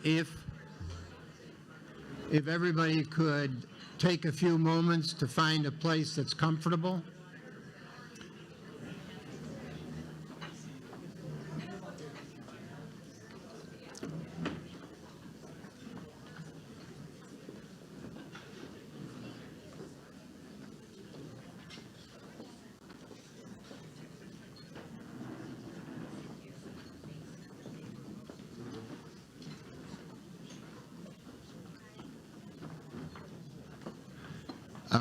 if everybody could take a few moments to find a place that's comfortable.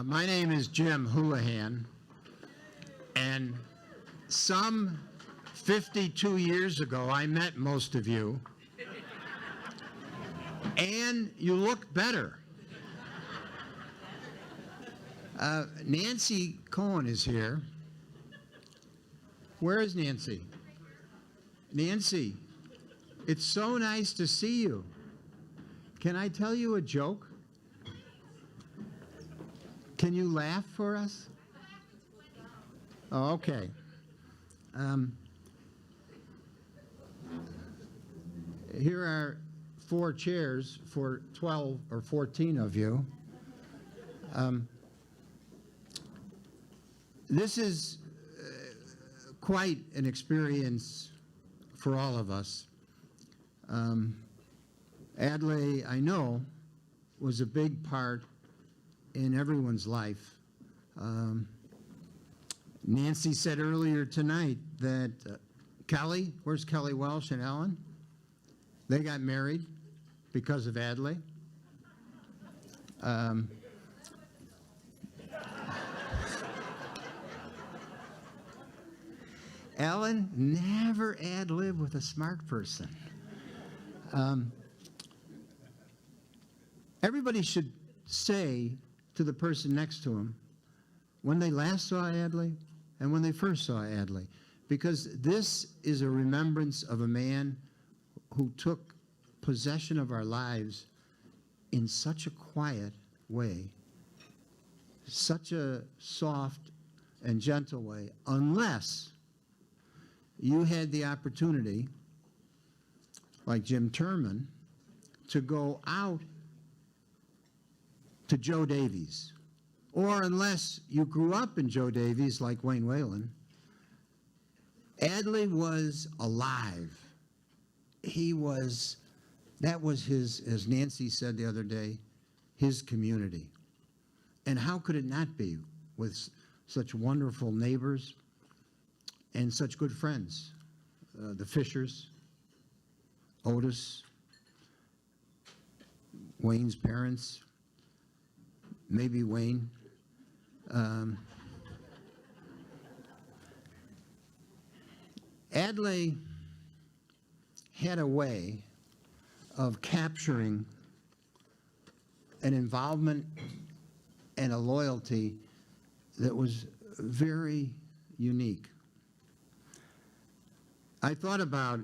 My name is Jim Houlihan, and some 52 years ago, I met most of you, and you look better. Nancy Cohen is here. Where is Nancy? Nancy, it's so nice to see you. Can I tell you a joke? Can you laugh for us? Oh, okay. Here are 4 chairs for 12 or 14 of you. This is quite an experience for all of us. Adlai, I know, was a big part in everyone's life. Nancy said earlier tonight that Kelly, where's Kelly Welsh and Ellen? They got married because of Adlai. Ellen, never ad-lib with a smart person. Everybody should say to the person next to him when they last saw Adlai and when they first saw Adlai, because this is a remembrance of a man who took possession of our lives in such a quiet way, such a soft and gentle way, unless you had the opportunity, like Jim Turman, to go out to Joe Davies, or unless you grew up in Joe Davies like Wayne Whalen. Adlai was alive. That was his, as Nancy said the other day, his community. And how could it not be with such wonderful neighbors and such good friends? The Fishers, Otis, Wayne's parents, maybe Wayne. Adlai had a way of capturing an involvement and a loyalty that was very unique. I thought about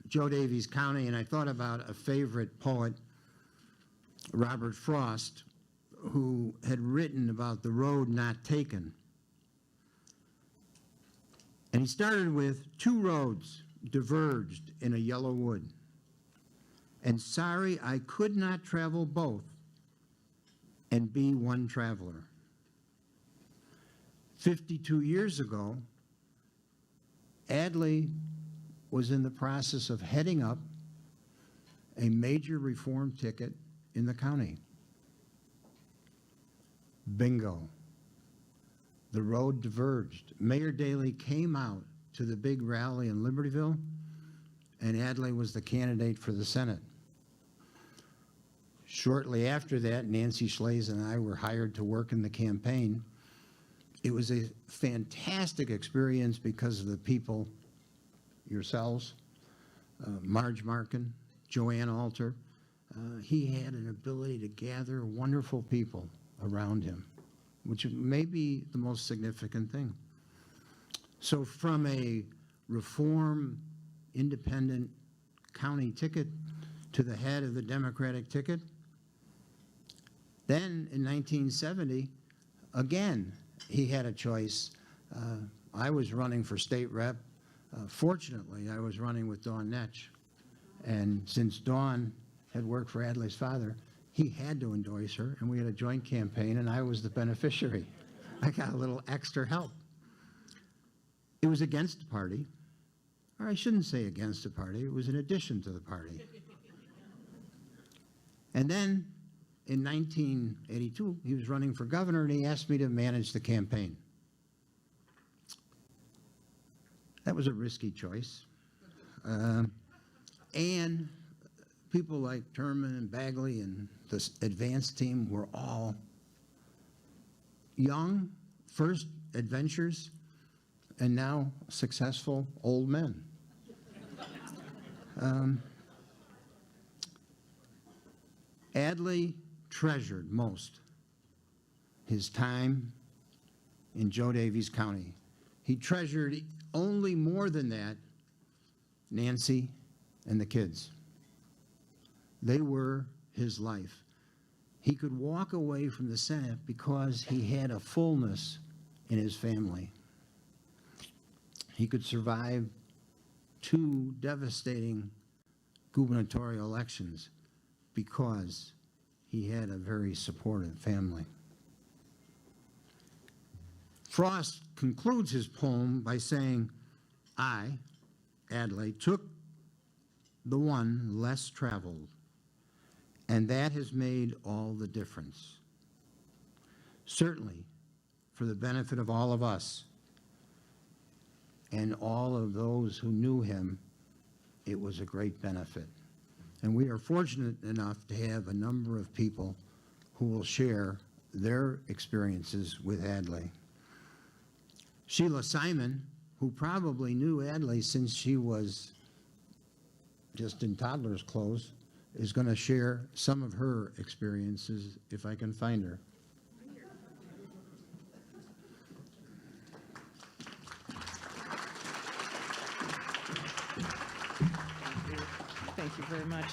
Joe Davies County, and I thought about a favorite poet, Robert Frost, who had written about the road not taken. And he started with 2 roads diverged in a yellow wood, and sorry I could not travel both and be one traveler. 52 years ago, Adlai was in the process of heading up a major reform ticket in the county. Bingo. The road diverged. Mayor Daley came out to the big rally in Libertyville, and Adlai was the candidate for the Senate. Shortly after that, Nancy Schlaze and I were hired to work in the campaign. It was a fantastic experience because of the people, yourselves, Marge Markin, Joanne Alter. He had an ability to gather wonderful people around him, which may be the most significant thing. So from a reform, independent county ticket to the head of the Democratic ticket, then in 1970, again, he had a choice. I was running for state rep. Fortunately, I was running with Dawn Netsch. And since Dawn had worked for Adlai's father, he had to endorse her, and we had a joint campaign, and I was the beneficiary. I got a little extra help. It was against the party, or I shouldn't say against the party, it was in addition to the party. And then in 1982, he was running for governor, and he asked me to manage the campaign. That was a risky choice. And people like Turman and Bagley and the advanced team were all young, first adventures, and now successful old men. Adley treasured most his time in Joe Daviess County. He treasured only more than that Nancy and the kids. They were his life. He could walk away from the Senate because he had a fullness in his family. He could survive 2 devastating gubernatorial elections because he had a very supportive family. Frost concludes his poem by saying, I, Adlai, took the one less traveled, and that has made all the difference. Certainly, for the benefit of all of us and all of those who knew him, it was a great benefit. And we are fortunate enough to have a number of people who will share their experiences with Adlai. Sheila Simon, who probably knew Adlai since she was just in toddler's clothes, is going to share some of her experiences, if I can find her. Thank you very much.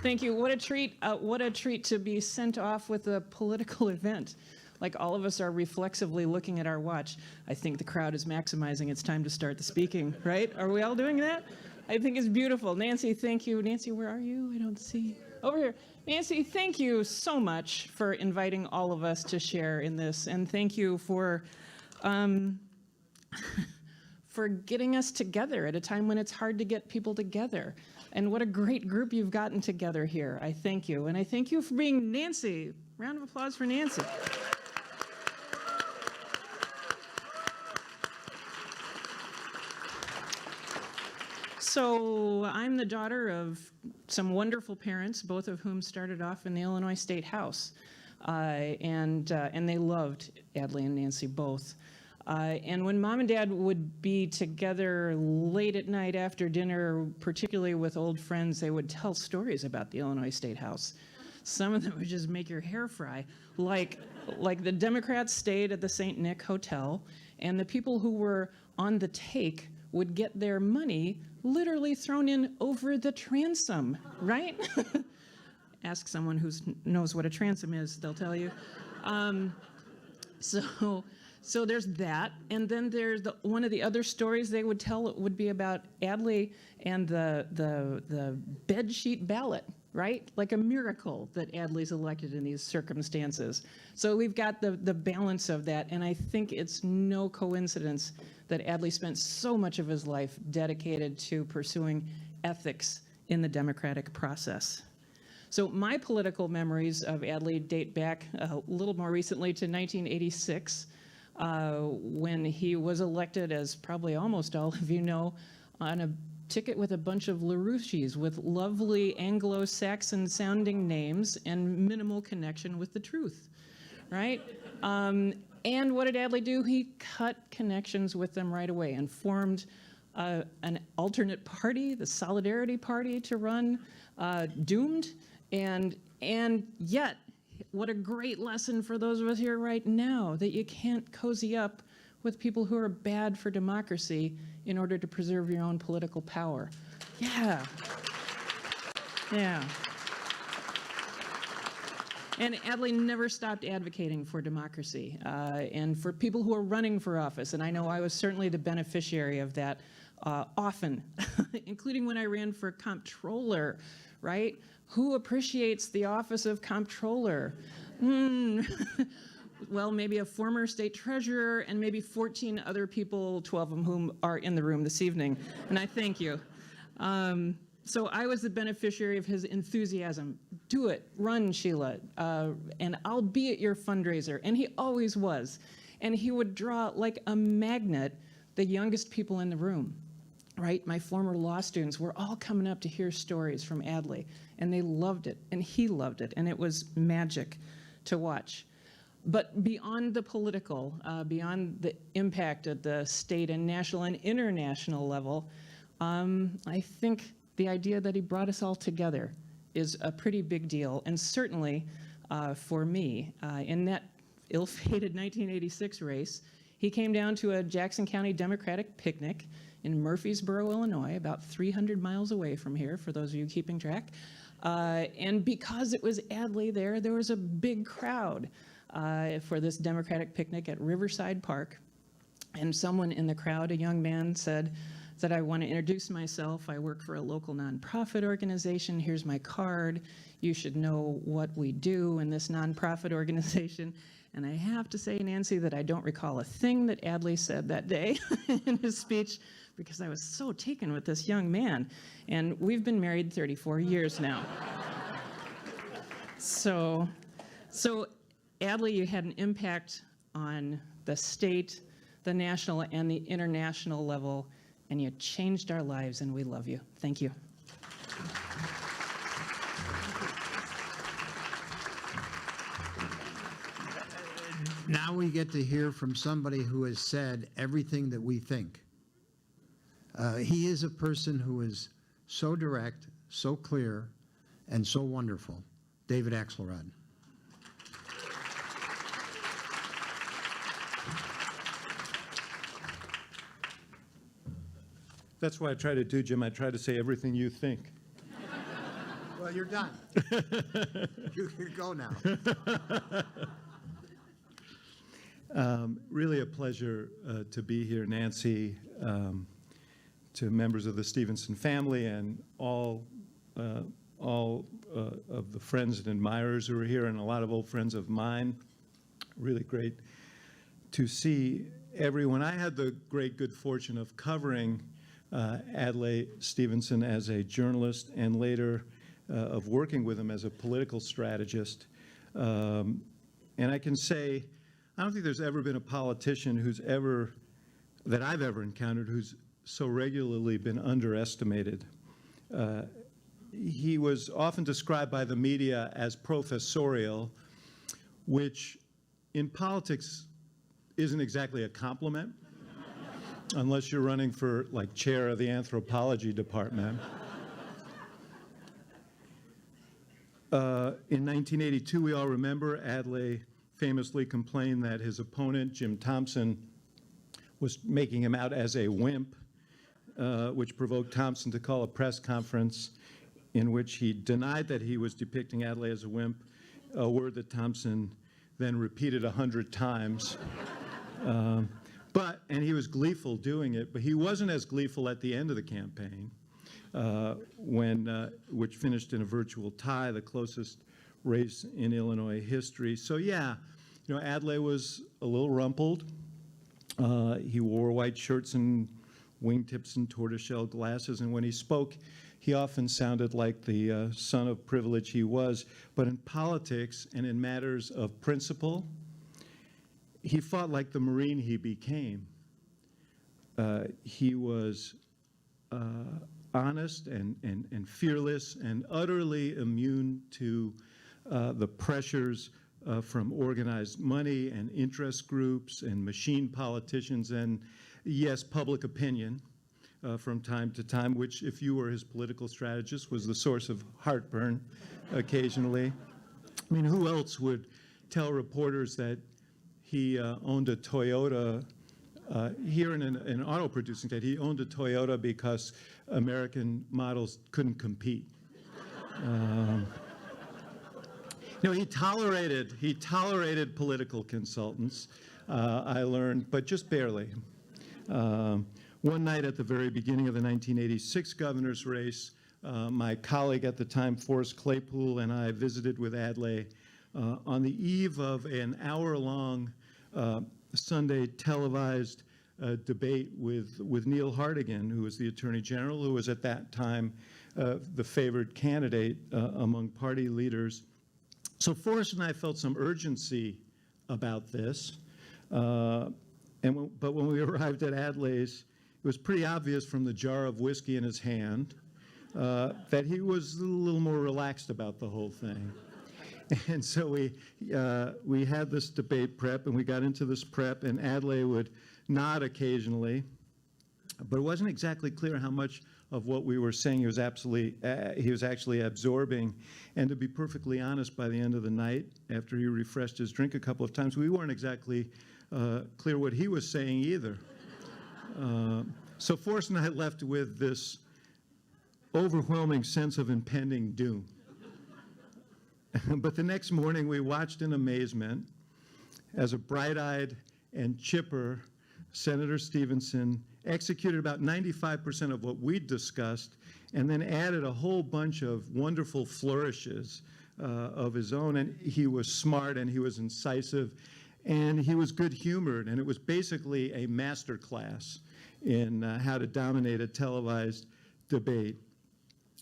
Thank you. What a treat! What a treat to be sent off with a political event. Like all of us are reflexively looking at our watch. I think the crowd is maximizing. It's time to start the speaking, right? Are we all doing that? I think it's beautiful. Nancy, thank you. Nancy, where are you? I don't see. Over here. Nancy, thank you so much for inviting all of us to share in this. And thank you for getting us together at a time when it's hard to get people together. And what a great group you've gotten together here. I thank you. And I thank you for being Nancy. Round of applause for Nancy. So I'm the daughter of some wonderful parents, both of whom started off in the Illinois State House. And they loved Adlai and Nancy both. And when Mom and Dad would be together late at night after dinner, particularly with old friends, they would tell stories about the Illinois State House. Some of them would just make your hair fry. Like the Democrats stayed at the St. Nick Hotel, and the people who were on the take would get their money literally thrown in over the transom, right? Ask someone who knows what a transom is, they'll tell you. So there's that, and then there's one of the other stories they would tell would be about Adlai and the Bed Sheet Ballot, right? Like a miracle that Adlai's elected in these circumstances. So we've got the balance of that, and I think it's no coincidence that Adlai spent so much of his life dedicated to pursuing ethics in the democratic process. So my political memories of Adlai date back a little more recently to 1986. When he was elected, as probably almost all of you know, on a ticket with a bunch of Larouches with lovely Anglo-Saxon sounding names and minimal connection with the truth, right? And what did Adlai do? He cut connections with them right away and formed an alternate party, the Solidarity Party, to run, doomed, and yet, what a great lesson for those of us here right now, that you can't cozy up with people who are bad for democracy in order to preserve your own political power. Yeah. Yeah. And Adlai never stopped advocating for democracy and for people who are running for office. And I know I was certainly the beneficiary of that often, including when I ran for comptroller, right? Who appreciates the office of comptroller? Well, maybe a former state treasurer and maybe 14 other people, 12 of whom are in the room this evening, and I thank you. So I was the beneficiary of his enthusiasm. Do it, run, Sheila, and I'll be at your fundraiser. And he always was. And he would draw like a magnet the youngest people in the room, right? My former law students were all coming up to hear stories from Adley, and they loved it, and he loved it, and it was magic to watch. But beyond the political, beyond the impact at the state and national and international level, I think the idea that he brought us all together is a pretty big deal. And certainly for me, in that ill-fated 1986 race, he came down to a Jackson County Democratic picnic in Murfreesboro, Illinois, about 300 miles away from here, for those of you keeping track. And because it was Adley there was a big crowd for this Democratic picnic at Riverside Park. And someone in the crowd, a young man, said that I want to introduce myself. I work for a local nonprofit organization. Here's my card. You should know what we do in this nonprofit organization. And I have to say, Nancy, that I don't recall a thing that Adley said that day in his speech, because I was so taken with this young man. And we've been married 34 years now. So Adley, you had an impact on the state, the national, and the international level, and you changed our lives, and we love you. Thank you. Now we get to hear from somebody who has said everything that we think. He is a person who is so direct, so clear, and so wonderful. David Axelrod. That's what I try to do, Jim. I try to say everything you think. Well, you're done. You can go now. Really a pleasure to be here, Nancy, to members of the Stevenson family and all of the friends and admirers who are here, and a lot of old friends of mine. Really great to see everyone. I had the great good fortune of covering Adlai Stevenson as a journalist, and later of working with him as a political strategist. And I can say, I don't think there's ever been a politician that I've ever encountered who's so regularly been underestimated. He was often described by the media as professorial, which in politics isn't exactly a compliment, unless you're running for like chair of the anthropology department. In 1982, we all remember, Adlai famously complained that his opponent, Jim Thompson, was making him out as a wimp, which provoked Thompson to call a press conference in which he denied that he was depicting Adlai as a wimp, a word that Thompson then repeated 100 times. And he was gleeful doing it, but he wasn't as gleeful at the end of the campaign, which finished in a virtual tie, the closest race in Illinois history. So yeah, Adlai was a little rumpled. He wore white shirts and wingtips and tortoiseshell glasses, and when he spoke, he often sounded like the son of privilege he was. But in politics and in matters of principle, he fought like the Marine he became. He was honest and fearless and utterly immune to the pressures from organized money and interest groups and machine politicians and, yes, public opinion from time to time, which, if you were his political strategist, was the source of heartburn occasionally. I mean, who else would tell reporters that he owned a Toyota here in an auto producing state? He owned a Toyota because American models couldn't compete. He tolerated political consultants, I learned, but just barely. One night at the very beginning of the 1986 governor's race, my colleague at the time, Forrest Claypool, and I visited with Adlai on the eve of an hour-long Sunday televised debate with Neil Hartigan, who was the Attorney General, who was at that time the favored candidate among party leaders. So Forrest and I felt some urgency about this. But when we arrived at Adlai's, it was pretty obvious from the jar of whiskey in his hand that he was a little more relaxed about the whole thing. And so we had this debate prep, and we got into this prep, and Adlai would nod occasionally, but it wasn't exactly clear how much of what we were saying he was actually absorbing. And to be perfectly honest, by the end of the night, after he refreshed his drink a couple of times, we weren't exactly clear what he was saying either. So Forrest and I left with this overwhelming sense of impending doom. But the next morning, we watched in amazement as a bright-eyed and chipper Senator Stevenson executed about 95% of what we'd discussed, and then added a whole bunch of wonderful flourishes of his own. And he was smart, and he was incisive, and he was good-humored, and it was basically a master class in how to dominate a televised debate.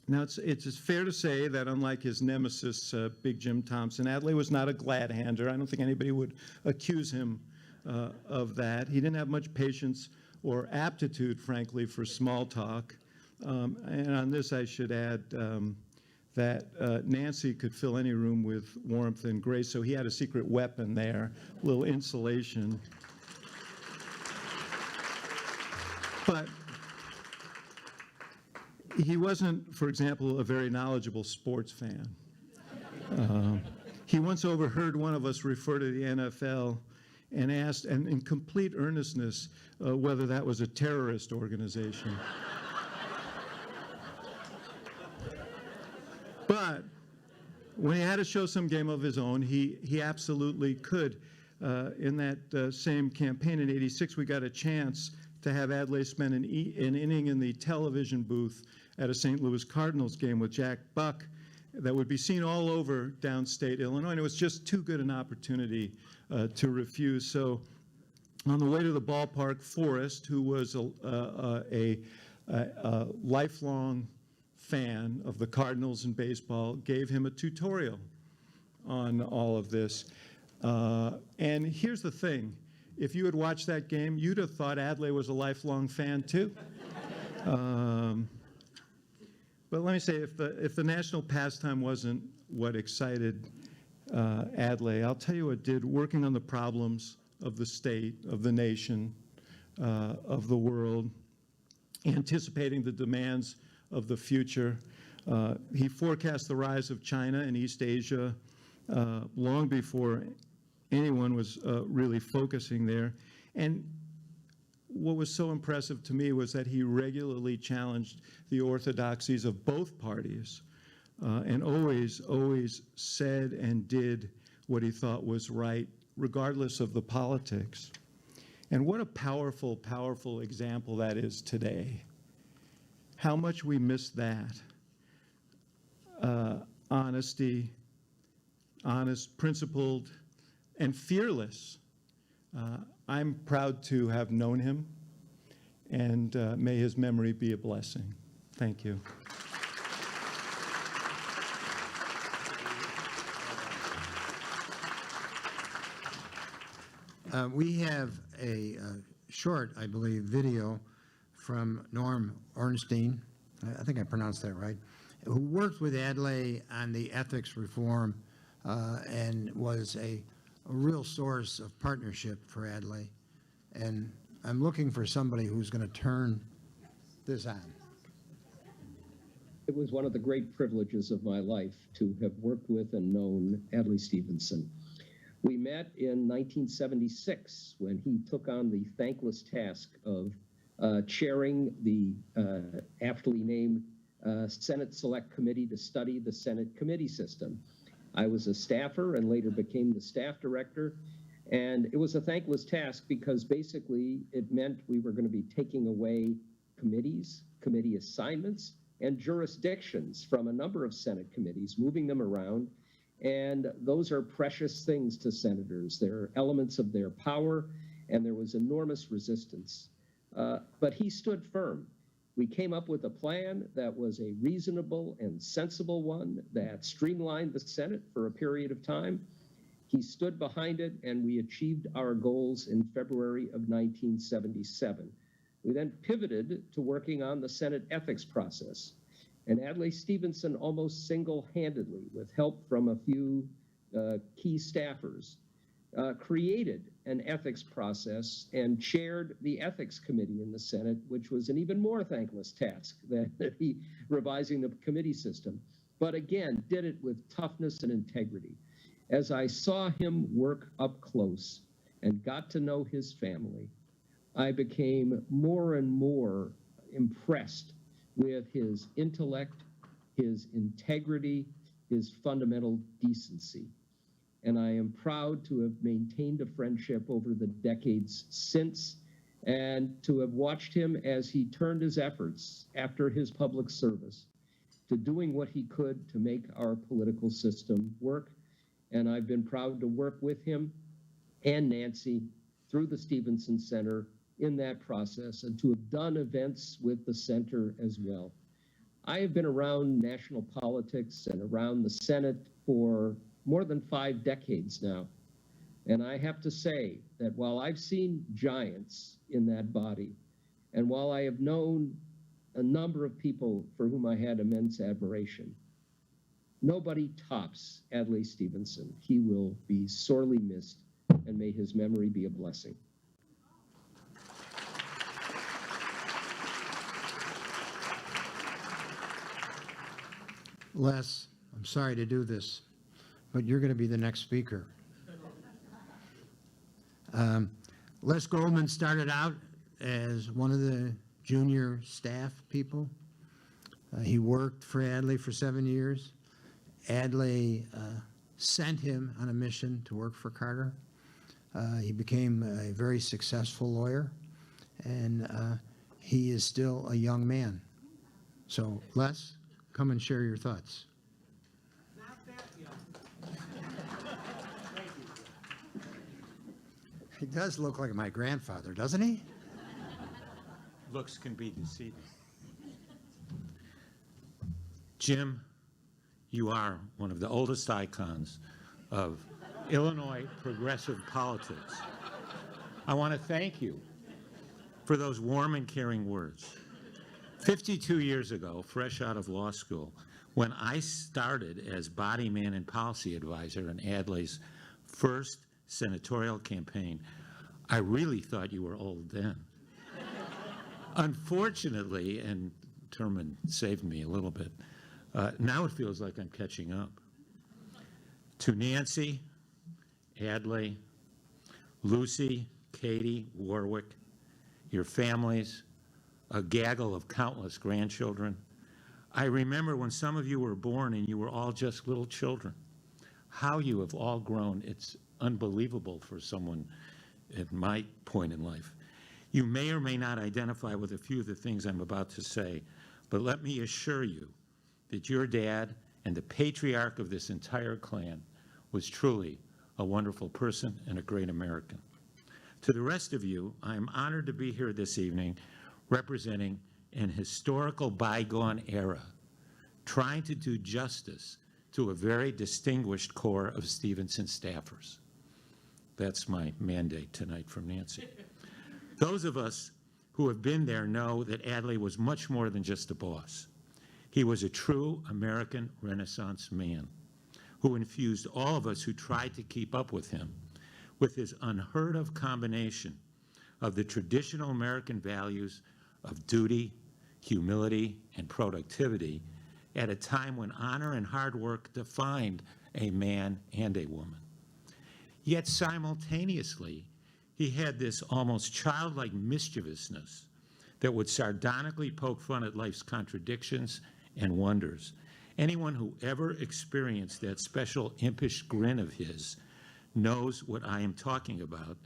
Now, it's fair to say that unlike his nemesis, Big Jim Thompson, Adlai was not a glad-hander. I don't think anybody would accuse him of that. He didn't have much patience or aptitude, frankly, for small talk. And on this, I should add that Nancy could fill any room with warmth and grace, so he had a secret weapon there, a little insulation. But he wasn't, for example, a very knowledgeable sports fan. He once overheard one of us refer to the NFL and asked, and in complete earnestness, whether that was a terrorist organization. But when he had to show some game of his own, he absolutely could. In that same campaign in '86, we got a chance to have Adlai spend an inning in the television booth at a St. Louis Cardinals game with Jack Buck that would be seen all over downstate Illinois, and it was just too good an opportunity to refuse. So on the way to the ballpark, Forrest, who was a lifelong fan of the Cardinals and baseball, gave him a tutorial on all of this. And here's the thing. If you had watched that game, you'd have thought Adlai was a lifelong fan too. But let me say, if the national pastime wasn't what excited Adlai, I'll tell you what did. Working on the problems of the state, of the nation, of the world, anticipating the demands of the future. He forecast the rise of China and East Asia long before anyone was really focusing there. And what was so impressive to me was that he regularly challenged the orthodoxies of both parties and always said and did what he thought was right, regardless of the politics. And what a powerful, powerful example that is today. How much we miss that. Honesty, honest, principled, and fearless. I'm proud to have known him, and may his memory be a blessing. Thank you. We have a short, I believe, video from Norm Ornstein, I think I pronounced that right, who worked with Adlai on the ethics reform and was a real source of partnership for Adlai. And I'm looking for somebody who's going to turn this on. It was one of the great privileges of my life to have worked with and known Adlai Stevenson. We met in 1976 when he took on the thankless task of chairing the aptly named Senate Select Committee to study the Senate committee system. I was a staffer and later became the staff director, and it was a thankless task because basically it meant we were going to be taking away committees, committee assignments, and jurisdictions from a number of Senate committees, moving them around. And those are precious things to senators. They're elements of their power, and there was enormous resistance. But he stood firm. We came up with a plan that was a reasonable and sensible one that streamlined the Senate for a period of time. He stood behind it, and we achieved our goals in February of 1977. We then pivoted to working on the Senate ethics process. And Adlai Stevenson almost single-handedly, with help from a few key staffers, created an ethics process and chaired the ethics committee in the Senate, which was an even more thankless task than revising the committee system. But again, did it with toughness and integrity. As I saw him work up close and got to know his family, I became more and more impressed with his intellect, his integrity, his fundamental decency. And I am proud to have maintained a friendship over the decades since, and to have watched him as he turned his efforts after his public service to doing what he could to make our political system work. And I've been proud to work with him and Nancy through the Stevenson Center in that process, and to have done events with the center as well. I have been around national politics and around the Senate for more than 5 decades now. And I have to say that while I've seen giants in that body, and while I have known a number of people for whom I had immense admiration, nobody tops Adlai Stevenson. He will be sorely missed, and may his memory be a blessing. Les, I'm sorry to do this, but you're going to be the next speaker. Les Goldman started out as one of the junior staff people. He worked for Adlai for 7 years. Adlai sent him on a mission to work for Carter. He became a very successful lawyer, and he is still a young man. So, Les, come and share your thoughts. Not that young. Thank you. He does look like my grandfather, doesn't he? Looks can be deceiving. Jim, you are one of the oldest icons of Illinois progressive politics. I want to thank you for those warm and caring words. 52 years ago, fresh out of law school, when I started as body man and policy advisor in Adlai's first senatorial campaign, I really thought you were old then. Unfortunately, and Turman saved me a little bit, now it feels like I'm catching up. To Nancy, Adlai, Lucy, Katie, Warwick, your families, a gaggle of countless grandchildren. I remember when some of you were born and you were all just little children. How you have all grown, it's unbelievable for someone at my point in life. You may or may not identify with a few of the things I'm about to say, but let me assure you that your dad and the patriarch of this entire clan was truly a wonderful person and a great American. To the rest of you, I am honored to be here this evening representing an historical bygone era, trying to do justice to a very distinguished corps of Stevenson staffers. That's my mandate tonight from Nancy. Those of us who have been there know that Adlai was much more than just a boss. He was a true American Renaissance man who infused all of us who tried to keep up with him with his unheard of combination of the traditional American values of duty, humility, and productivity at a time when honor and hard work defined a man and a woman. Yet simultaneously, he had this almost childlike mischievousness that would sardonically poke fun at life's contradictions and wonders. Anyone who ever experienced that special impish grin of his knows what I am talking about.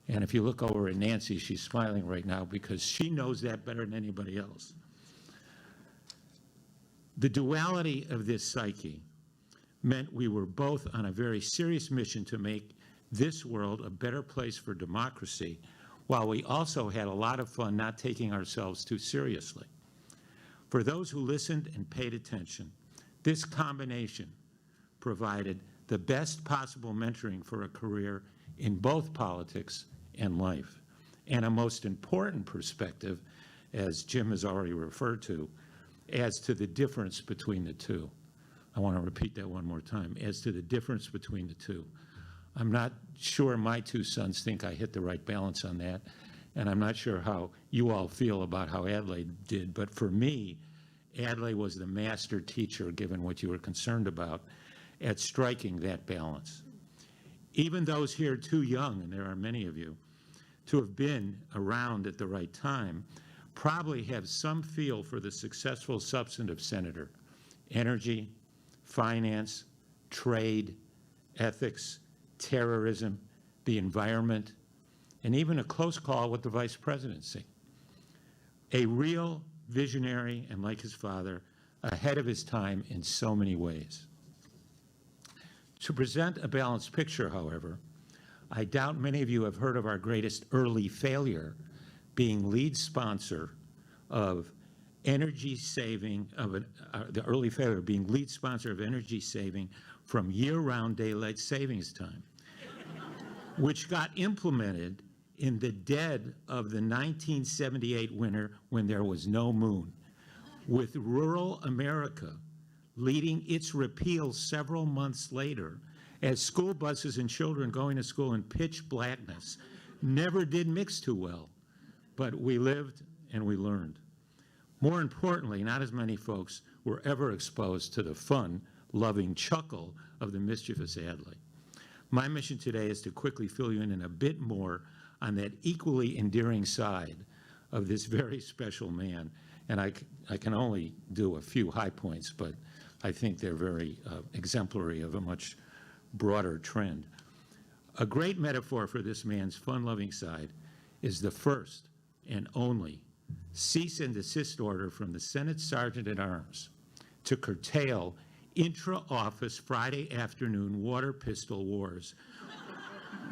And if you look over at Nancy, she's smiling right now because she knows that better than anybody else. The duality of this psyche meant we were both on a very serious mission to make this world a better place for democracy, while we also had a lot of fun not taking ourselves too seriously. For those who listened and paid attention, this combination provided the best possible mentoring for a career in both politics and life, and a most important perspective, as Jim has already referred to, as to the difference between the two. I want to repeat that one more time, as to the difference between the two. I'm not sure my two sons think I hit the right balance on that, and I'm not sure how you all feel about how Adlai did, but for me, Adlai was the master teacher, given what you were concerned about, at striking that balance. Even those here too young, and there are many of you, to have been around at the right time, probably have some feel for the successful substantive senator: energy, finance, trade, ethics, terrorism, the environment, and even a close call with the vice presidency. A real visionary, and like his father, ahead of his time in so many ways. To present a balanced picture, however, I doubt many of you have heard of our greatest early failure being lead sponsor of energy saving, the early failure being lead sponsor of energy saving from year-round daylight savings time, which got implemented in the dead of the 1978 winter when there was no moon, with rural America leading its repeal several months later, as school buses and children going to school in pitch blackness never did mix too well. But we lived and we learned. More importantly, not as many folks were ever exposed to the fun, loving chuckle of the mischievous Adlai. My mission today is to quickly fill you in a bit more on that equally endearing side of this very special man. And I can only do a few high points, but I think they're very exemplary of a much broader trend. A great metaphor for this man's fun-loving side is the first and only cease and desist order from the Senate Sergeant at Arms to curtail intra-office Friday afternoon water pistol wars,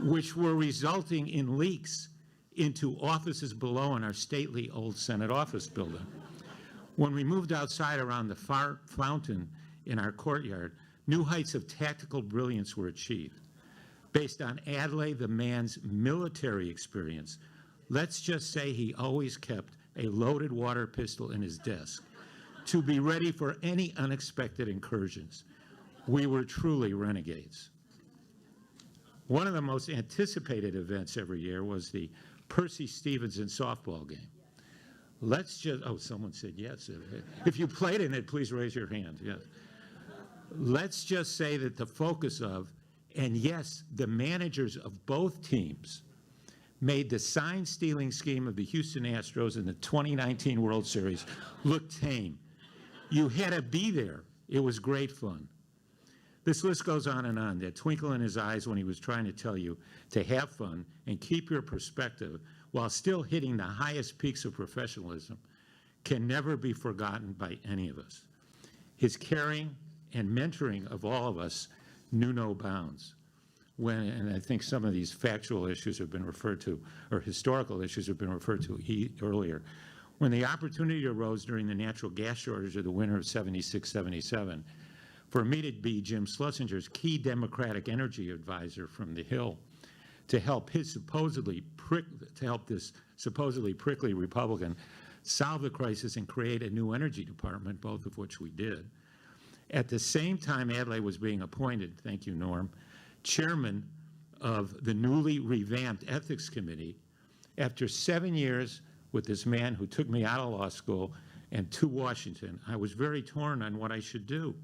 which were resulting in leaks into offices below in our stately old Senate office building. When we moved outside around the far fountain in our courtyard, new heights of tactical brilliance were achieved. Based on Adlai, the man's military experience, let's just say he always kept a loaded water pistol in his desk to be ready for any unexpected incursions. We were truly renegades. One of the most anticipated events every year was the Percy Stevenson softball game. Let's just, oh, someone said yes. If you played in it, please raise your hand. Yes. Let's just say that the focus of, and yes, the managers of both teams made the sign-stealing scheme of the Houston Astros in the 2019 World Series look tame. You had to be there. It was great fun. This list goes on and on. That twinkle in his eyes when he was trying to tell you to have fun and keep your perspective while still hitting the highest peaks of professionalism can never be forgotten by any of us. His caring and mentoring of all of us knew no bounds. And I think some of these factual issues have been referred to, or historical issues have been referred to earlier. When the opportunity arose during the natural gas shortage of the winter of 76-77, for me to be Jim Schlesinger's key Democratic energy advisor from the Hill, to help this supposedly prickly Republican solve the crisis and create a new energy department, both of which we did. At the same time Adlai was being appointed, thank you, Norm, chairman of the newly revamped Ethics Committee, after 7 years with this man who took me out of law school and to Washington, I was very torn on what I should do.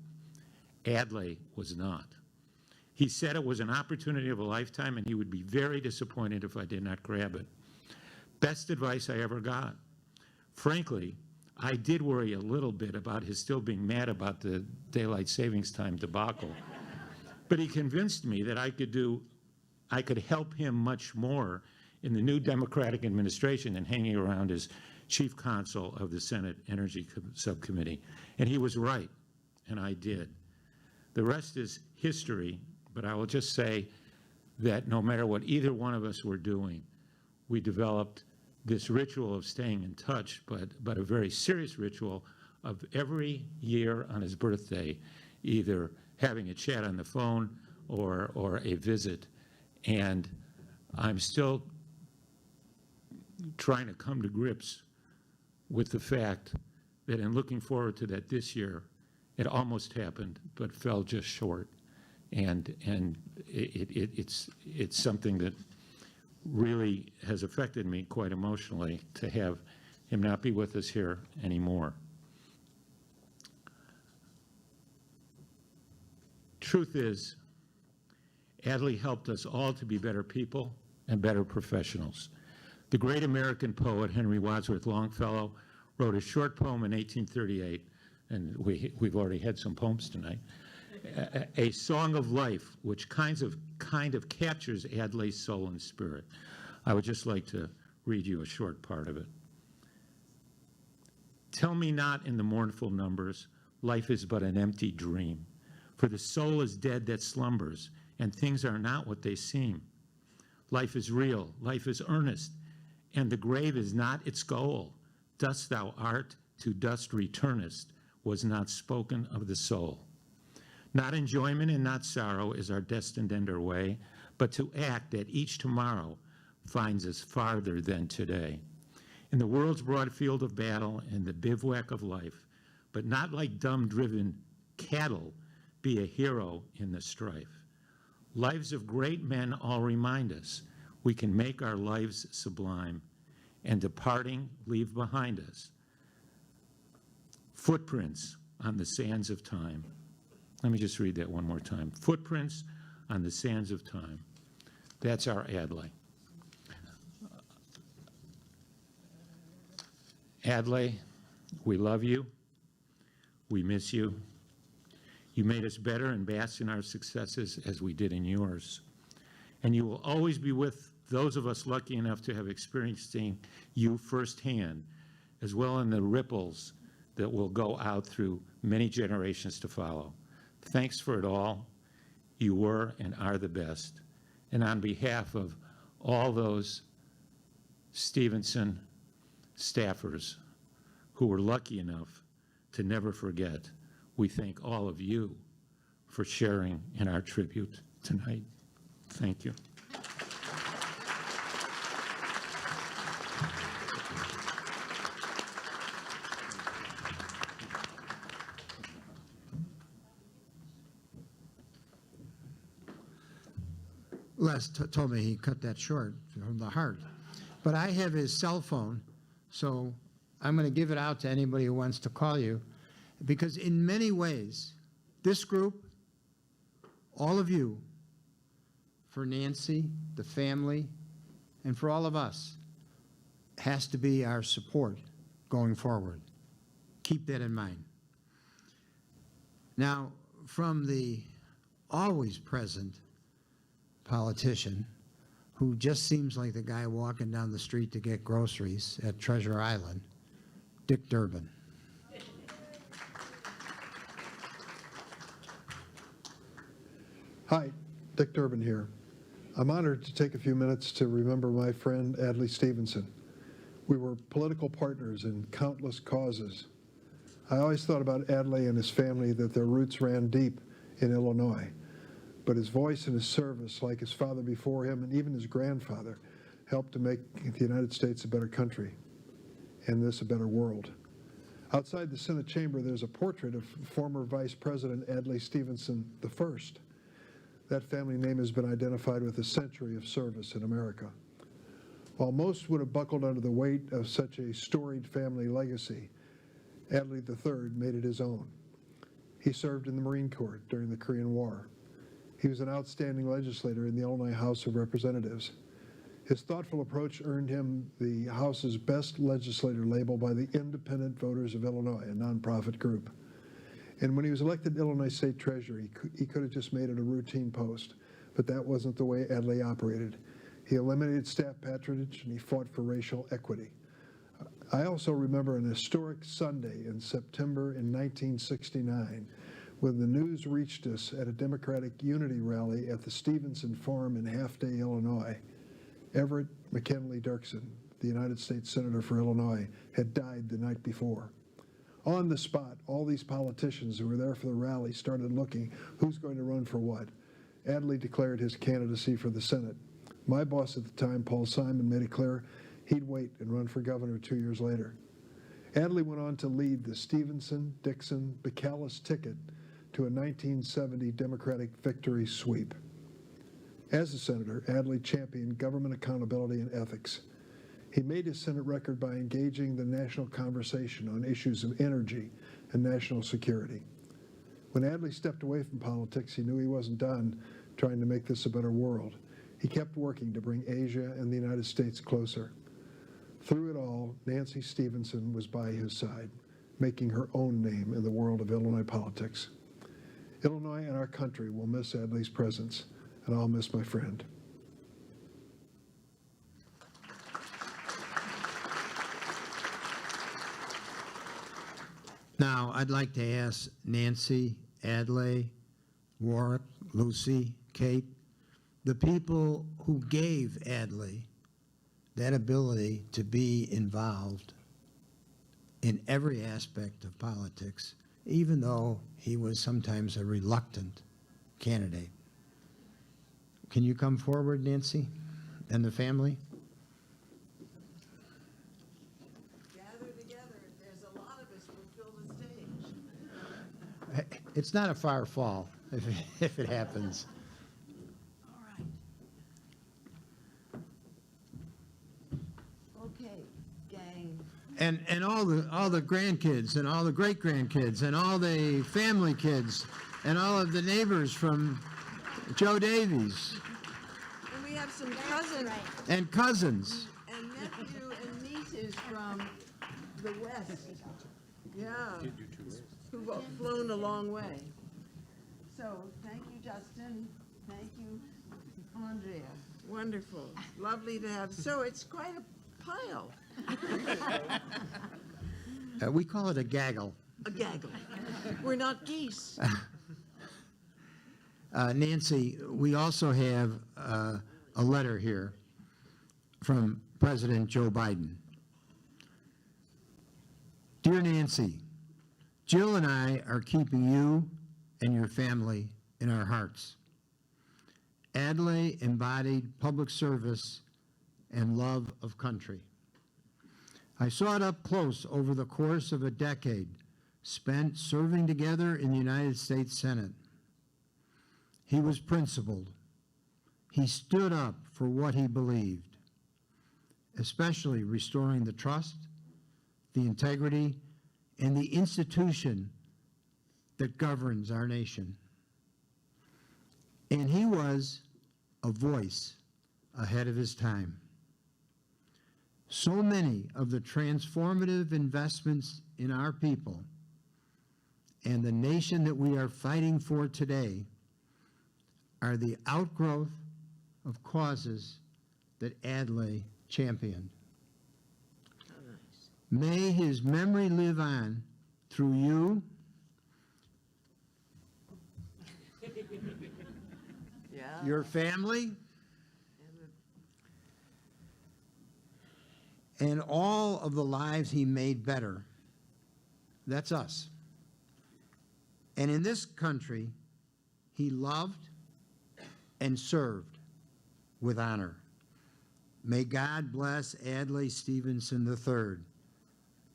Adlai was not. He said it was an opportunity of a lifetime and he would be very disappointed if I did not grab it. Best advice I ever got. Frankly, I did worry a little bit about his still being mad about the daylight savings time debacle. But he convinced me that I could help him much more in the new Democratic administration than hanging around as chief counsel of the Senate Energy Subcommittee. And he was right, and I did. The rest is history, but I will just say that no matter what either one of us were doing, we developed this ritual of staying in touch, but a very serious ritual of every year on his birthday, either having a chat on the phone or a visit. And I'm still trying to come to grips with the fact that in looking forward to that this year, it almost happened, but fell just short. And it's something that really has affected me quite emotionally to have him not be with us here anymore. Truth is, Adley helped us all to be better people and better professionals. The great American poet Henry Wadsworth Longfellow wrote a short poem in 1838, and we've already had some poems tonight, a song of life, which kind of captures Adley's soul and spirit. I would just like to read you a short part of it. Tell me not in the mournful numbers, life is but an empty dream. For the soul is dead that slumbers, and things are not what they seem. Life is real, life is earnest, and the grave is not its goal. Dust thou art, to dust returnest, was not spoken of the soul. Not enjoyment and not sorrow is our destined end or way, but to act that each tomorrow finds us farther than today. In the world's broad field of battle, in the bivouac of life, but not like dumb-driven cattle, be a hero in the strife. Lives of great men all remind us we can make our lives sublime, and departing leave behind us footprints on the sands of time. Let me just read that one more time. Footprints on the sands of time. That's our Adley. Adley, we love you. We miss you. You made us better and bask in our successes as we did in yours. And you will always be with those of us lucky enough to have experienced you firsthand, as well in the ripples that will go out through many generations to follow. Thanks for it all. You were and are the best. And on behalf of all those Stevenson staffers who were lucky enough to never forget, we thank all of you for sharing in our tribute tonight. Thank you. Les told me he cut that short from the heart. But I have his cell phone, so I'm going to give it out to anybody who wants to call you. Because in many ways, this group, all of you, for Nancy, the family, and for all of us, has to be our support going forward. Keep that in mind. Now, from the always present politician, who just seems like the guy walking down the street to get groceries at Treasure Island, Dick Durbin. Hi, Dick Durbin here. I'm honored to take a few minutes to remember my friend Adlai Stevenson. We were political partners in countless causes. I always thought about Adlai and his family that their roots ran deep in Illinois, but his voice and his service, like his father before him and even his grandfather, helped to make the United States a better country and this a better world. Outside the Senate chamber, there's a portrait of former Vice President Adlai Stevenson III. That family name has been identified with a century of service in America. While most would have buckled under the weight of such a storied family legacy, Adlai III made it his own. He served in the Marine Corps during the Korean War. He was an outstanding legislator in the Illinois House of Representatives. His thoughtful approach earned him the House's Best Legislator label by the Independent Voters of Illinois, a nonprofit group. And when he was elected Illinois State Treasurer, he could have just made it a routine post, but that wasn't the way Adlai operated. He eliminated staff patronage and he fought for racial equity. I also remember an historic Sunday in September in 1969 when the news reached us at a Democratic Unity rally at the Stevenson Farm in Half Day, Illinois. Everett McKinley Dirksen, the United States Senator for Illinois, had died the night before. On the spot, all these politicians who were there for the rally started looking who's going to run for what. Adley declared his candidacy for the Senate. My boss at the time, Paul Simon, made it clear he'd wait and run for governor 2 years later. Adley went on to lead the Stevenson-Dixon-Bacalus ticket to a 1970 Democratic victory sweep. As a senator, Adley championed government accountability and ethics. He made his Senate record by engaging the national conversation on issues of energy and national security. When Adley stepped away from politics, he knew he wasn't done trying to make this a better world. He kept working to bring Asia and the United States closer. Through it all, Nancy Stevenson was by his side, making her own name in the world of Illinois politics. Illinois and our country will miss Adley's presence, and I'll miss my friend. Now, I'd like to ask Nancy, Adlai, Warwick, Lucy, Kate, the people who gave Adlai that ability to be involved in every aspect of politics, even though he was sometimes a reluctant candidate. Can you come forward, Nancy, and the family? Gather together. There's a lot of us who fill the stage. It's not a far fall if it happens. All right. Okay, gang. And all the grandkids and all the great-grandkids and all the family kids and all of the neighbors from Joe Davies And we have some cousins and cousins. and nephew and nieces from the West. Yeah. Who've flown a long way. So, thank you, Justin. Thank you, Andrea. Wonderful. Lovely to have. So, it's quite a pile. We call it a gaggle. A gaggle. We're not geese. Nancy, we also have a letter here from President Joe Biden. Dear Nancy, Jill and I are keeping you and your family in our hearts. Adlai embodied public service and love of country. I saw it up close over the course of a decade spent serving together in the United States Senate. He was principled. He stood up for what he believed, especially restoring the trust, the integrity, and the institution that governs our nation. And he was a voice ahead of his time. So many of the transformative investments in our people and the nation that we are fighting for today are the outgrowth of causes that Adlai championed. May his memory live on through you Yeah. your family, and all of the lives he made better. That's us. And in this country, he loved and served with honor. May God bless Adlai Stevenson III,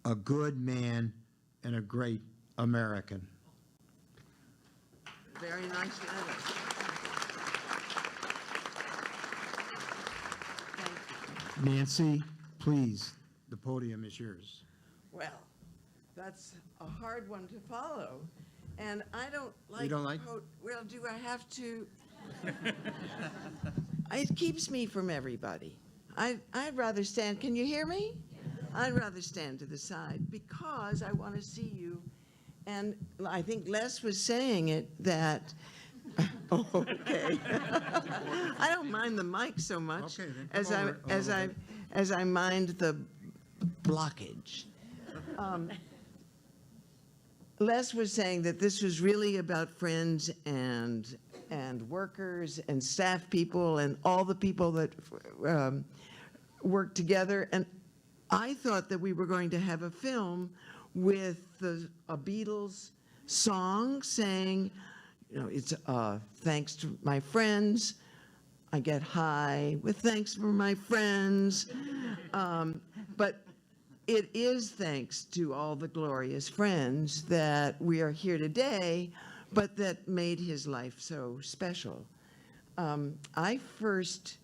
a good man and a great American. Very nice letter. Thank you. Nancy, please, the podium is yours. Well, that's a hard one to follow, and I don't like. You don't like? Well, do I have to? It keeps me from everybody. I'd rather stand. Can you hear me? I'd rather stand to the side because I want to see you. And I think Les was saying it that. Oh, okay. I don't mind the mic so much Okay, then come as I mind the blockage. Les was saying that this was really about friends and workers and staff people and all the people that work together. And I thought that we were going to have a film with a Beatles song saying, you know, it's thanks to my friends, I get high with thanks for my friends. But it is thanks to all the glorious friends that we are here today, but that made his life so special. I first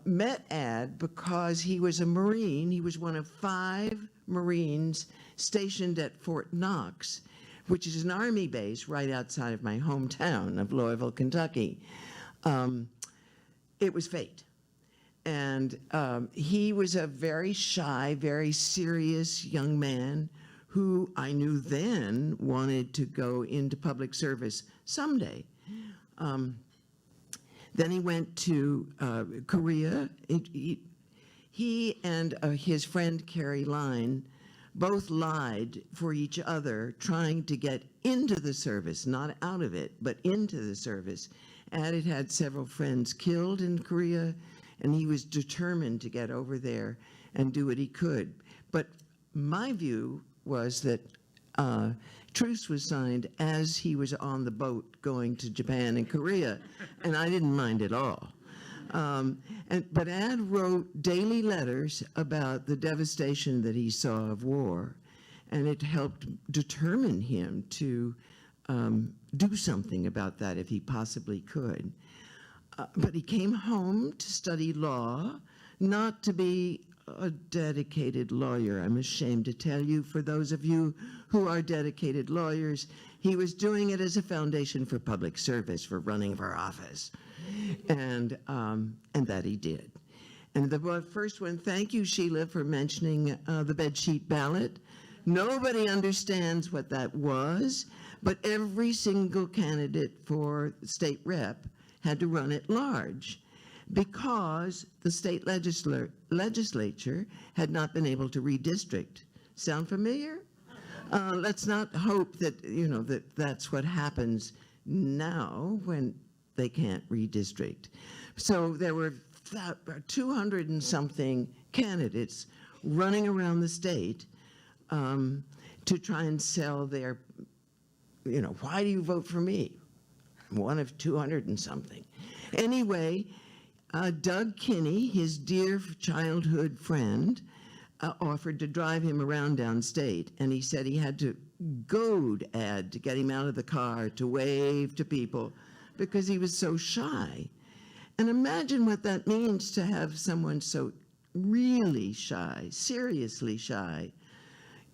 met Ad because he was a Marine. He was one of 5 Marines stationed at Fort Knox, which is an Army base right outside of my hometown of Louisville, Kentucky. It was fate. And he was a very shy, very serious young man who I knew then wanted to go into public service someday. Then he went to Korea. He and his friend Carrie Line both lied for each other, trying to get into the service, not out of it, but into the service. Ad had several friends killed in Korea, and he was determined to get over there and do what he could. But my view was that truce was signed as he was on the boat going to Japan and Korea, and I didn't mind at all. But Ad wrote daily letters about the devastation that he saw of war, and it helped determine him to do something about that if he possibly could. But he came home to study law, not to be a dedicated lawyer. I'm ashamed to tell you, for those of you who are dedicated lawyers, he was doing it as a foundation for public service, for running for office. And that he did. And the first one, thank you, Sheila, for mentioning the Bed Sheet Ballot. Nobody understands what that was, but every single candidate for state rep had to run at large because the state legislature had not been able to redistrict. Sound familiar? Let's not hope that, you know, that's what happens now when they can't redistrict. So there were 200 and something candidates running around the state to try and sell their, you know, why do you vote for me? One of 200 and something. Anyway, Doug Kinney, his dear childhood friend, offered to drive him around downstate, and he said he had to goad Ad to get him out of the car to wave to people because he was so shy. And imagine what that means to have someone so really shy, seriously shy,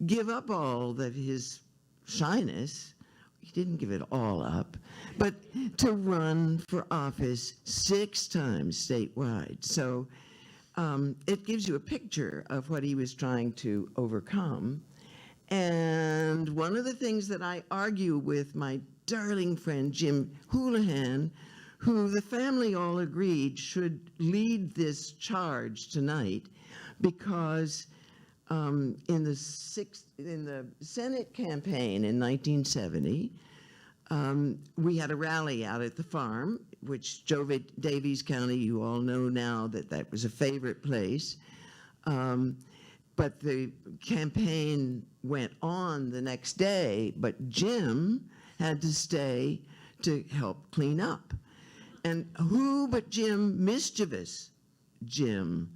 give up all of his shyness. He didn't give it all up, but to run for office 6 times statewide. So it gives you a picture of what he was trying to overcome. And one of the things that I argue with my darling friend Jim Houlihan, who the family all agreed should lead this charge tonight, because in the Senate campaign in 1970, we had a rally out at the farm, which Daviess County, you all know now that was a favorite place. But the campaign went on the next day, but Jim had to stay to help clean up. And who but Jim, mischievous Jim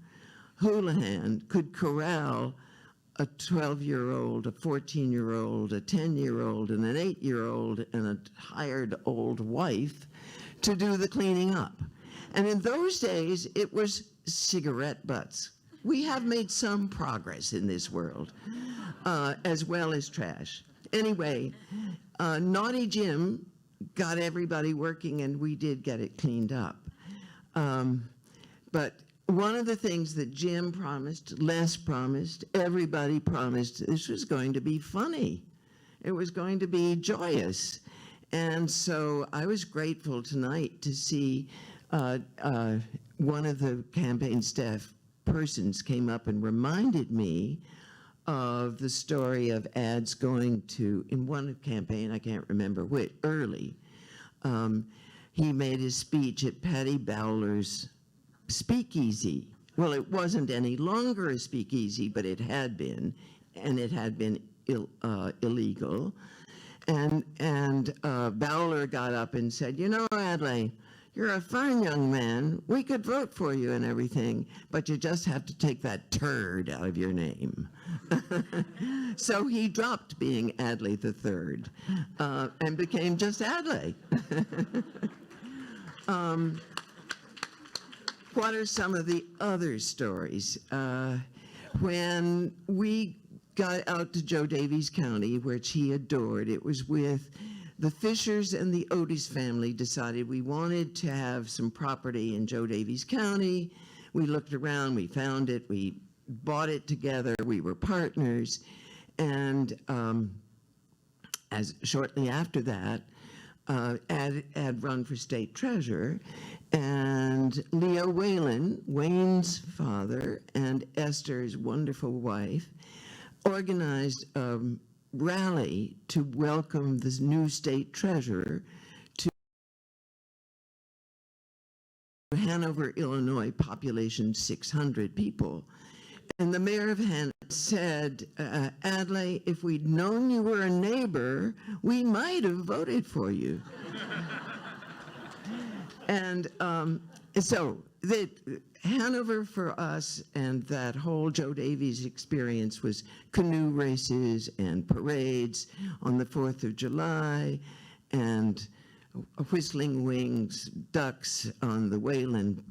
Houlihan, could corral a 12-year-old, a 14-year-old, a 10-year-old, and an 8-year-old, and a hired old wife to do the cleaning up. And in those days, it was cigarette butts. We have made some progress in this world, as well as trash. Anyway, Naughty Jim got everybody working, and we did get it cleaned up. But one of the things that Jim promised, Les promised, everybody promised, this was going to be funny. It was going to be joyous. And so I was grateful tonight to see one of the campaign staff persons came up and reminded me of the story of ads going to, in one campaign, I can't remember which, early, he made his speech at Patty Bowler's speakeasy. Well, it wasn't any longer a speakeasy, but it had been, and it had been illegal. And Bowler got up and said, you know, Adlai, you're a fine young man. We could vote for you and everything, but you just have to take that turd out of your name. So he dropped being Adlai III and became just Adlai. What are some of the other stories? When we got out to Joe Davies County, which he adored, it was with the Fishers and the Otis family decided we wanted to have some property in Joe Davies County. We looked around, we found it, we bought it together, we were partners, and as shortly after that, Ad run for state treasurer, and Leo Whalen, Wayne's father, and Esther's wonderful wife, organized a rally to welcome this new state treasurer to Hanover, Illinois, population 600 people. And the mayor of Hanover said, Adlai, if we'd known you were a neighbor, we might have voted for you. And so Hanover for us and that whole Joe Davies experience was canoe races and parades on the 4th of July and whistling wings, ducks on the Wayland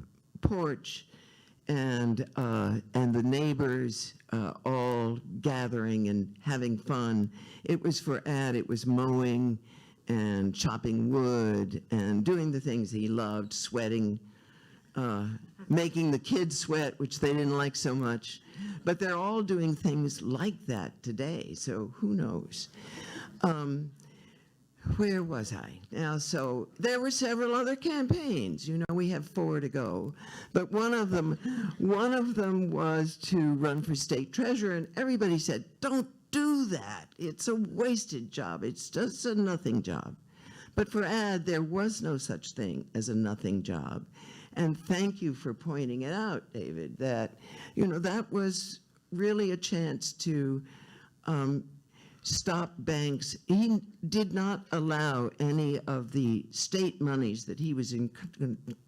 porch, and the neighbors all gathering and having fun. It was for Ad, it was mowing and chopping wood and doing the things he loved, sweating, making the kids sweat, which they didn't like so much. But they're all doing things like that today, so who knows? Where was I? Now, so there were several other campaigns. You know, we have 4 to go. But one of them was to run for state treasurer, and everybody said, don't do that. It's a wasted job. It's just a nothing job. But for Ad, there was no such thing as a nothing job. And thank you for pointing it out, David, that, you know, that was really a chance to stop banks. He did not allow any of the state monies that he was in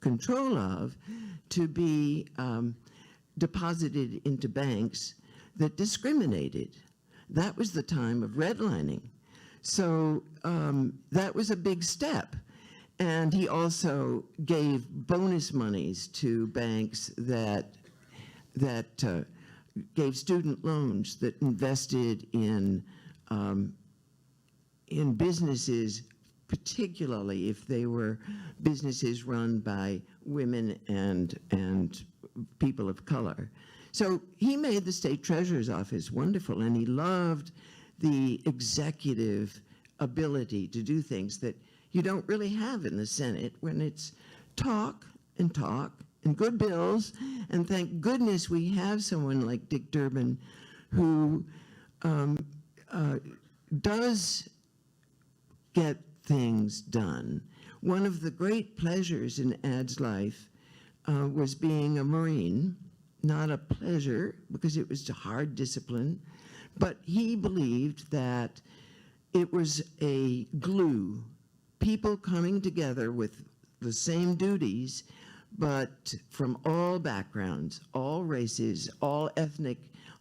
control of to be deposited into banks that discriminated. That was the time of redlining. So that was a big step. And he also gave bonus monies to banks that gave student loans that invested in businesses, particularly if they were businesses run by women and people of color. So he made the state treasurer's office wonderful, and he loved the executive ability to do things that you don't really have in the Senate when it's talk and good bills. And thank goodness we have someone like Dick Durbin who does get things done. One of the great pleasures in Ad's life was being a Marine. Not a pleasure, because it was a hard discipline, but he believed that it was a glue, people coming together with the same duties, but from all backgrounds, all races, all ethnic,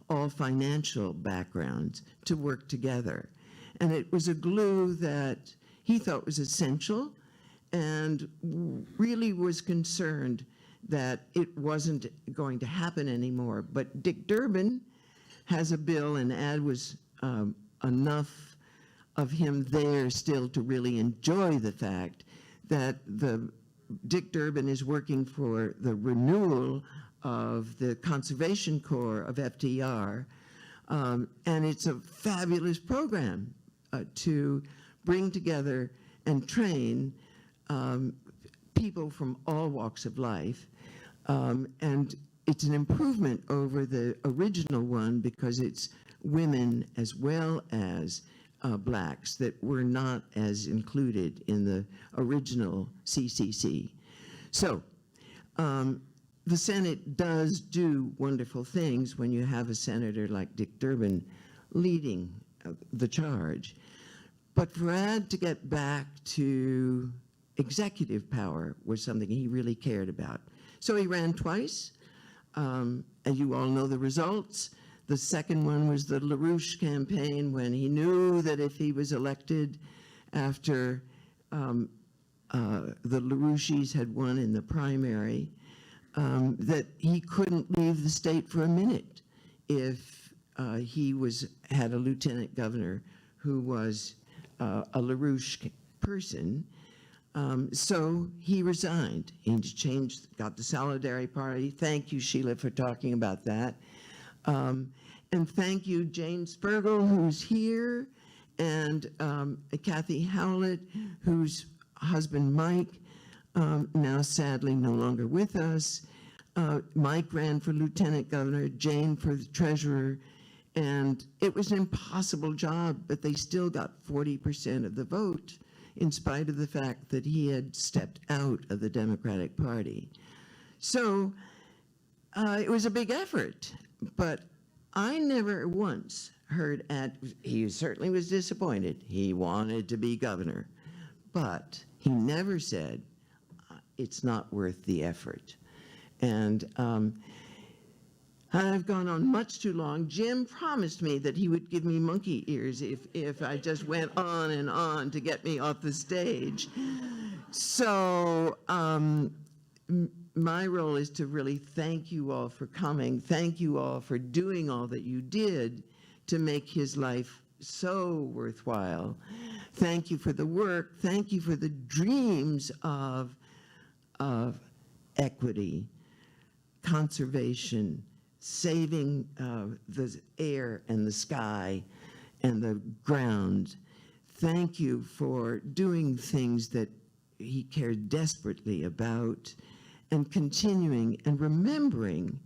all financial backgrounds, to work together. And it was a glue that he thought was essential and really was concerned that it wasn't going to happen anymore. But Dick Durbin has a bill, and Ad was enough of him there still to really enjoy the fact that Dick Durbin is working for the renewal of the Conservation Corps of FDR, and it's a fabulous program to bring together and train people from all walks of life. And it's an improvement over the original one because it's women as well as blacks that were not as included in the original CCC. So the Senate does do wonderful things when you have a senator like Dick Durbin leading the charge. But for Ad to get back to executive power was something he really cared about. So he ran twice, and you all know the results. The second one was the Larouche Campaign, when he knew that if he was elected after the Larouches had won in the primary, that he couldn't leave the state for a minute if he had a lieutenant governor who was a Larouche person. So he resigned. He got the Solidarity Party. Thank you, Sheila, for talking about that. And thank you, Jane Spergel, who's here, and Kathy Howlett, whose husband, Mike, now sadly no longer with us. Mike ran for lieutenant governor, Jane for the treasurer, and it was an impossible job, but they still got 40% of the vote, in spite of the fact that he had stepped out of the Democratic Party. So it was a big effort, but I never once heard he certainly was disappointed. He wanted to be governor, but he never said, it's not worth the effort. And I've gone on much too long. Jim promised me that he would give me monkey ears if I just went on and on to get me off the stage. So my role is to really thank you all for coming. Thank you all for doing all that you did to make his life so worthwhile. Thank you for the work. Thank you for the dreams of equity, conservation, saving the air and the sky and the ground. Thank you for doing things that he cared desperately about, and continuing and remembering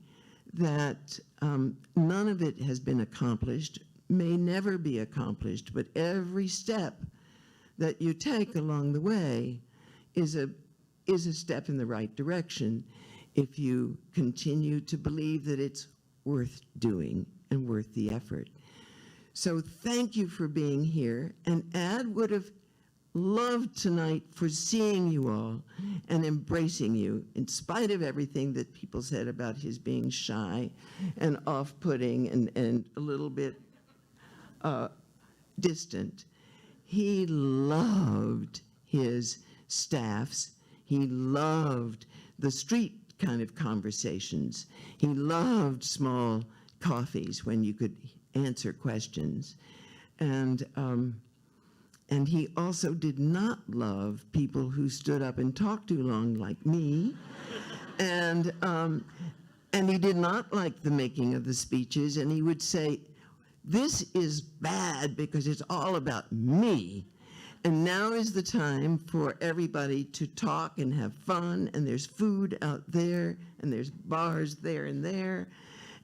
that none of it has been accomplished, may never be accomplished, but every step that you take along the way is a step in the right direction if you continue to believe that it's worth doing and worth the effort. So thank you for being here, and Ad would have loved tonight for seeing you all and embracing you, in spite of everything that people said about his being shy and off-putting and a little bit distant. He loved his staffs. He loved the street kind of conversations. He loved small coffees when you could answer questions. And he also did not love people who stood up and talked too long, like me. And he did not like the making of the speeches, and he would say, this is bad because it's all about me. And now is the time for everybody to talk and have fun, and there's food out there, and there's bars there and there.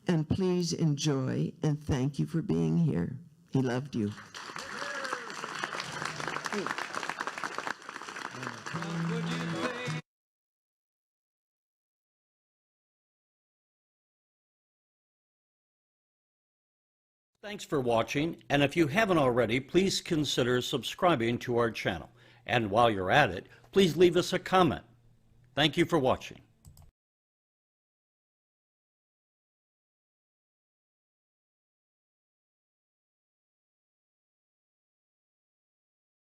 And please enjoy, and thank you for being here. He loved you. Thanks for watching, and if you haven't already, please consider subscribing to our channel. And while you're at it, please leave us a comment. Thank you for watching.